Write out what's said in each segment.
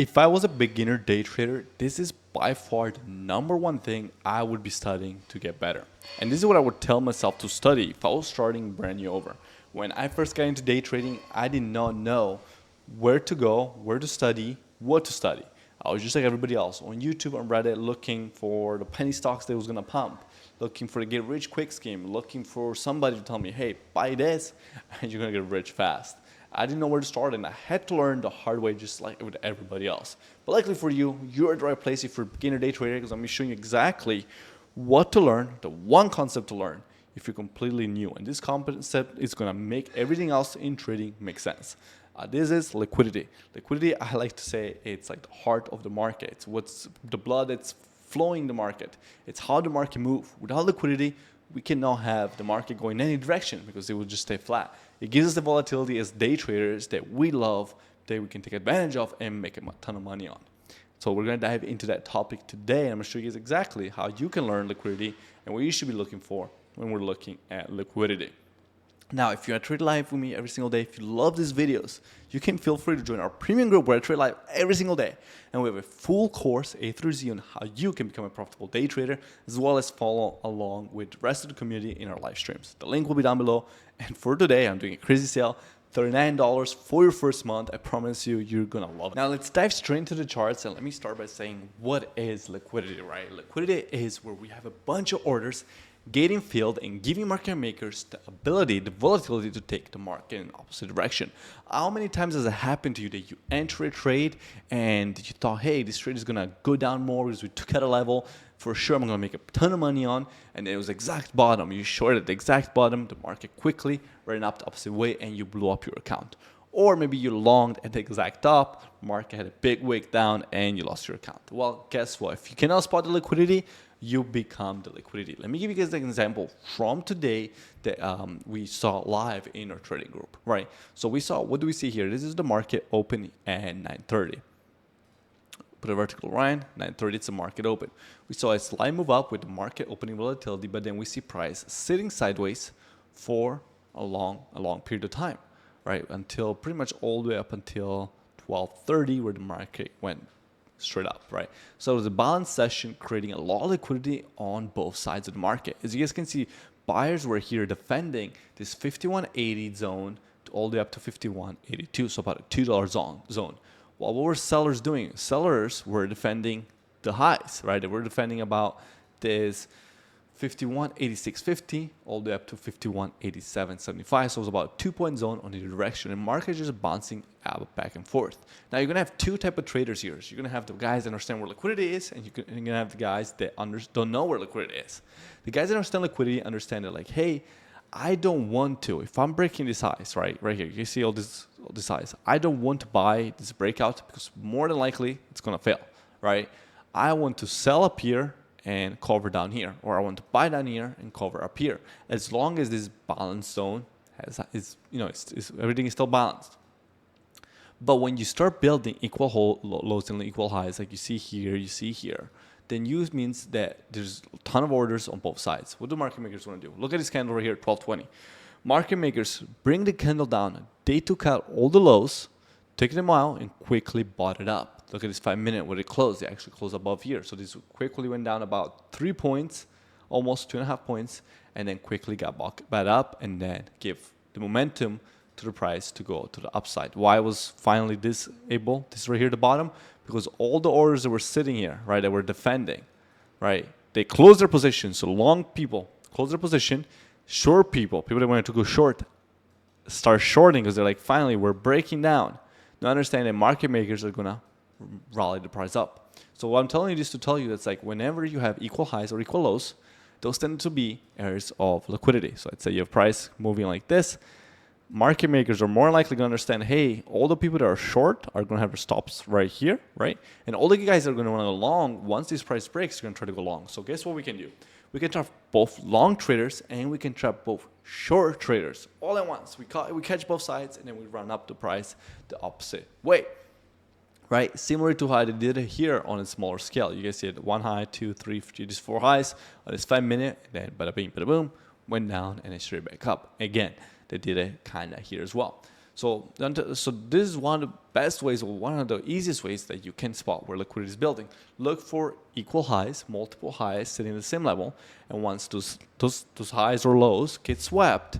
If I was a beginner day trader, this is by far the number one thing I would be studying to get better. And this is what I would tell myself to study if I was starting brand new over. When I first got into day trading, I did not know where to go, where to study, what to study. I was just like everybody else on YouTube and Reddit looking for the penny stocks that was going to pump, looking for the get rich quick scheme, looking for somebody to tell me, hey, buy this and you're going to get rich fast. I didn't know where to start and I had to learn the hard way just like with everybody else. But luckily for you, you're at the right place if you're a beginner day trader because I'm going to be showing you exactly what to learn, the one concept to learn if you're completely new. And this concept is going to make everything else in trading make sense. This is liquidity. Liquidity, I like to say, it's like the heart of the market. It's what's the blood that's flowing the market. It's how the market moves. Without liquidity, we cannot have the market going in any direction because it will just stay flat. It gives us the volatility as day traders that we love, that we can take advantage of and make a ton of money on. So we're going to dive into that topic today. I'm going to show you exactly how you can learn liquidity and what you should be looking for when we're looking at liquidity. Now, if you want to trade live with me every single day, if you love these videos, you can feel free to join our premium group where I trade live every single day. And we have a full course, A through Z, on how you can become a profitable day trader, as well as follow along with the rest of the community in our live streams. The link will be down below. And for today, I'm doing a crazy sale, $39 for your first month. I promise you, you're going to love it. Now, let's dive straight into the charts. And let me start by saying, what is liquidity, right? Liquidity is where we have a bunch of orders getting filled and giving market makers the ability, the volatility to take the market in the opposite direction. How many times has it happened to you that you enter a trade and you thought, hey, this trade is going to go down more because we took out a level, for sure I'm going to make a ton of money on, and it was exact bottom. You shorted the exact bottom, the market quickly ran up the opposite way and you blew up your account. Or maybe you longed at the exact top, market had a big wick down and you lost your account. Well, guess what? If you cannot spot the liquidity, you become the liquidity. Let me give you guys an example from today that we saw live in our trading group, right? So we saw, what do we see here? This is the market opening at 9:30. Put a vertical line, 9:30, it's a market open. We saw a slight move up with the market opening volatility, but then we see price sitting sideways for a long period of time, right? Until pretty much all the way up until 12:30 where the market went straight up, right? So it was a balanced session creating a lot of liquidity on both sides of the market. As you guys can see, buyers were here defending this 51.80 zone all the way up to 51.82, so about a $2 zone. Well, what were sellers doing? Sellers were defending the highs, right? They were defending about this 51.8650 all the way up to 51.8775. So it was about a 2-point zone on either direction. And market just bouncing out back and forth. Now you're gonna have two type of traders here. So you're gonna have the guys that understand where liquidity is, and you're gonna have the guys that don't know where liquidity is. The guys that understand liquidity understand that, like, hey, I don't want to. If I'm breaking this highs, right here, you see all this highs. I don't want to buy this breakout because more than likely it's gonna fail, right? I want to sell up here and cover down here, or I want to buy down here and cover up here. As long as this balance zone everything is still balanced. But when you start building equal lows and equal highs, like you see here, then use means that there's a ton of orders on both sides. What do market makers want to do? Look at this candle right here, 1220. Market makers bring the candle down. They took out all the lows, took them out, and quickly bought it up. Look at this 5-minute where it closed. They actually closed above here. So this quickly went down about 3 points, almost 2.5 points, and then quickly got back up and then give the momentum to the price to go to the upside. Why was finally this right here at the bottom? Because all the orders that were sitting here, right, that were defending, right, they closed their position. So long people close their position, short people that wanted to go short, start shorting because they're like, finally, we're breaking down. Now understand that market makers are gonna rally the price up. So what I'm telling you is to tell you that's like whenever you have equal highs or equal lows, those tend to be areas of liquidity. So let's say you have price moving like this. Market makers are more likely going to understand, hey, all the people that are short are going to have their stops right here, right? And all the guys that are going to want to go long, once this price breaks, they're going to try to go long. So guess what we can do? We can trap both long traders and we can trap both short traders all at once. We catch both sides and then we run up the price the opposite way. Right, similar to how they did it here on a smaller scale. You guys see it, 1 high, 2, 3, 4, just 4 highs on this 5-minute, then bada bing, bada boom, went down and then straight back up. Again, they did it kind of here as well. So this is one of the best ways, or one of the easiest ways that you can spot where liquidity is building. Look for equal highs, multiple highs sitting at the same level, and once those highs or lows get swept,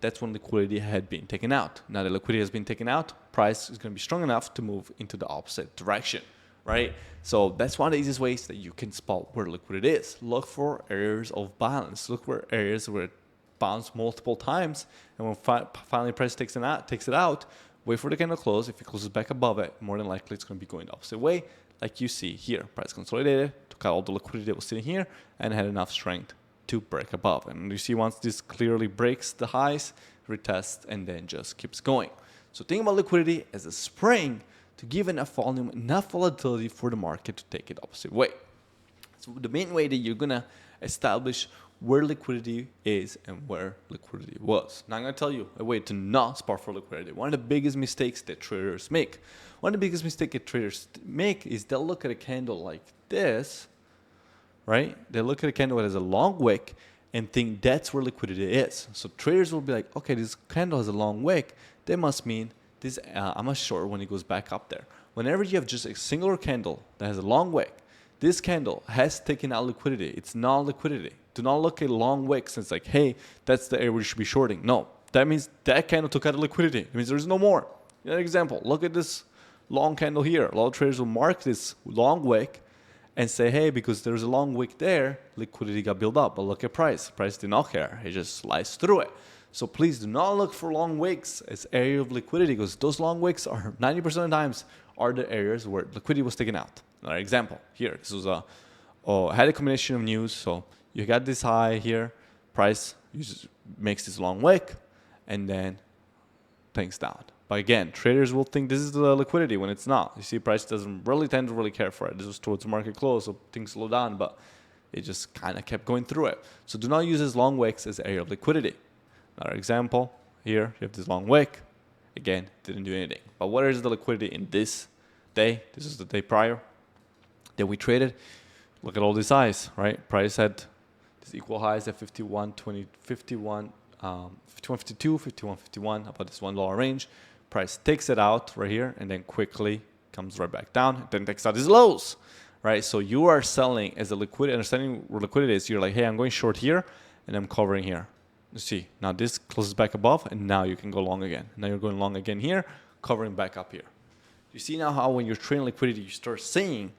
that's when liquidity had been taken out. Now that liquidity has been taken out, price is going to be strong enough to move into the opposite direction, right? So that's one of the easiest ways that you can spot where liquidity is. Look for areas of balance. Look for areas where it bounced multiple times, and when finally price takes it out, wait for the candle to close. If it closes back above it, more than likely it's going to be going the opposite way, like you see here. Price consolidated, took out all the liquidity that was sitting here, and had enough strength to break above. And you see once this clearly breaks the highs, retests, and then just keeps going. So think about liquidity as a spring to give enough volume, enough volatility for the market to take it opposite way. So the main way that you're going to establish where liquidity is and where liquidity was. Now I'm going to tell you a way to not spot for liquidity. One of the biggest mistakes that traders make. One of the biggest mistakes that traders make is they'll look at a candle like this, right? They look at a candle that has a long wick and think that's where liquidity is. So traders will be like, okay, this candle has a long wick. That must mean this. I'm a short when it goes back up there. Whenever you have just a singular candle that has a long wick, this candle has taken out liquidity. It's not liquidity. Do not look at long wicks and it's like, hey, that's the area we should be shorting. No, that means that candle took out the liquidity. It means there's no more. Another example, look at this long candle here. A lot of traders will mark this long wick and say, hey, because there's a long wick there, liquidity got built up. But look at price. Price did not care. It just sliced through it. So please do not look for long wicks as area of liquidity, because those long wicks are 90% of the times are the areas where liquidity was taken out. Another example here. This was had a combination of news. So you got this high here, price makes this long wick, and then tanks down. But again, traders will think this is the liquidity when it's not. You see, price doesn't really tend to really care for it. This was towards the market close, so things slow down, but it just kind of kept going through it. So do not use this long wicks as area of liquidity. Another example, here you have this long wick. Again, didn't do anything. But what is the liquidity in this day? This is the day prior that we traded. Look at all these highs, right? Price had these equal highs at 51.20, 51.52, 51.51, about this $1 range. Price takes it out right here and then quickly comes right back down. Then takes out these lows, right? So you are selling as a liquidity, understanding where liquidity is. You're like, hey, I'm going short here and I'm covering here. You see, now this closes back above and now you can go long again. Now you're going long again here, covering back up here. You see now how when you're trading liquidity, you start seeing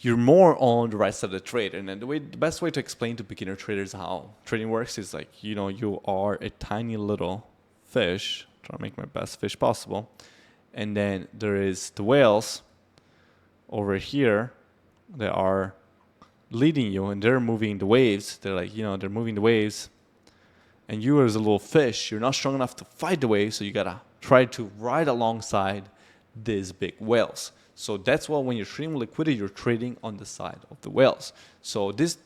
you're more on the right side of the trade. And then the best way to explain to beginner traders how trading works is like, you are a tiny little fish, trying to make my best fish possible. And then there is the whales over here that are leading you, and they're moving the waves. They're like, they're moving the waves. And you as a little fish, you're not strong enough to fight the waves, so you gotta try to ride alongside these big whales. So that's why when you're trading liquidity, you're trading on the side of the whales. So this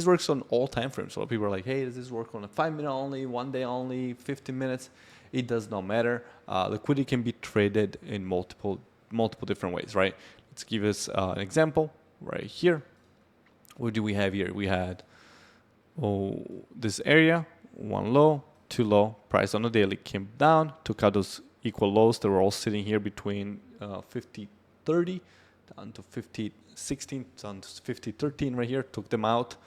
works on all time frames. So people are like, hey, does this work on a 5-minute only, 1 day only, 15 minutes? It does not matter. Liquidity can be traded in multiple different ways, right? Let's give us an example right here. What do we have here? We had this area, 1 low, 2 low. Price on the daily came down, took out those equal lows that were all sitting here between 50.30 down to 50.16, down to 50.13 right here, took them out,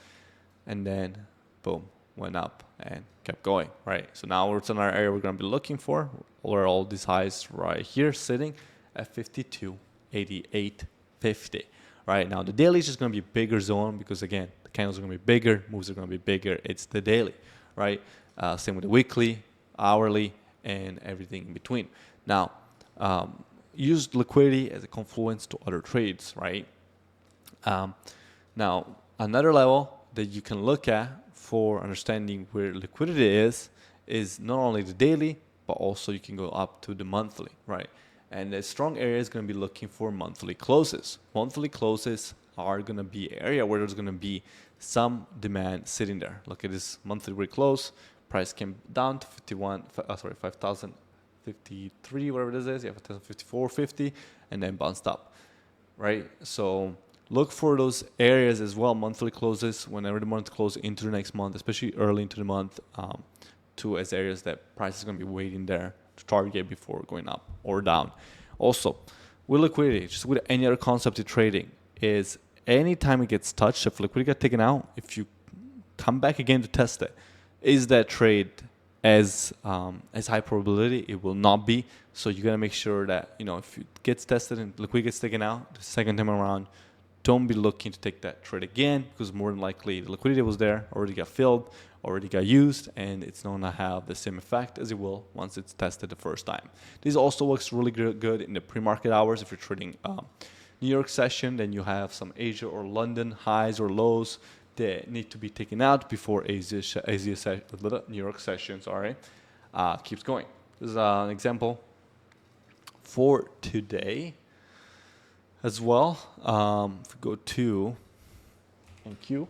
and then boom, went up and kept going, right? So now it's in our area we're going to be looking for, where all these highs right here sitting at 52.88.50, right? Now the daily is just going to be a bigger zone because again, the candles are going to be bigger, moves are going to be bigger. It's the daily, right? Same with the weekly, hourly, and everything in between. Now, use liquidity as a confluence to other trades, right? Now, another level that you can look at for understanding where liquidity is not only the daily, but also you can go up to the monthly, right? And a strong area is going to be looking for monthly closes. Monthly closes are going to be an area where there's going to be some demand sitting there. Look at this monthly reclose. Price came down to 5,053, whatever this is, 5,054.50, and then bounced up, right? So look for those areas as well, monthly closes, whenever the month closes into the next month, especially early into the month, as areas that price is going to be waiting there to target before going up or down. Also, with liquidity, just with any other concept of trading, is anytime it gets touched, if liquidity got taken out, if you come back again to test it, is that trade as high probability? It will not be. So you gotta make sure that, you know, if it gets tested and liquidity gets taken out the second time around, don't be looking to take that trade again, because more than likely the liquidity was there, already got filled, already got used, and it's not gonna have the same effect as it will once it's tested the first time. This also works really good in the pre-market hours. If you're trading New York session, then you have some Asia or London highs or lows that need to be taken out before New York session, keeps going. This is an example for today as well. If we go to NQ,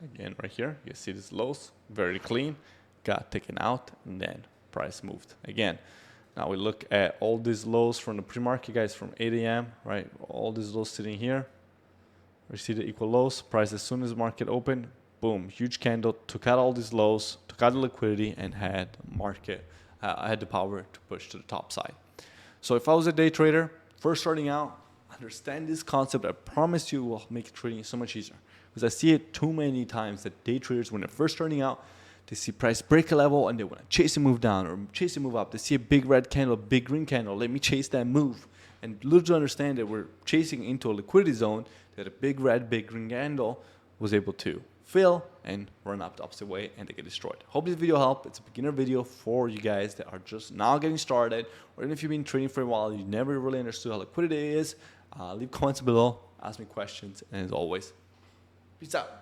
again right here, you see these lows, very clean, got taken out, and then price moved again. Now we look at all these lows from the pre-market, guys, from 8 a.m., right? All these lows sitting here. We see the equal lows. Price, as soon as market opened, boom, huge candle, took out all these lows, took out the liquidity, and had market, I had the power to push to the top side. So if I was a day trader, first starting out, understand this concept. I promise you will make trading so much easier. Because I see it too many times that day traders, when they're first starting out, they see price break a level and they want to chase it, move down, or chase it, move up. They see a big red candle, a big green candle. Let me chase that move. And little to understand that we're chasing into a liquidity zone that a big red, big green candle was able to fill and run up the opposite way, and they get destroyed. Hope this video helped. It's a beginner video for you guys that are just now getting started, or even if you've been trading for a while, you never really understood how liquidity is. Leave comments below, ask me questions, and as always, peace out.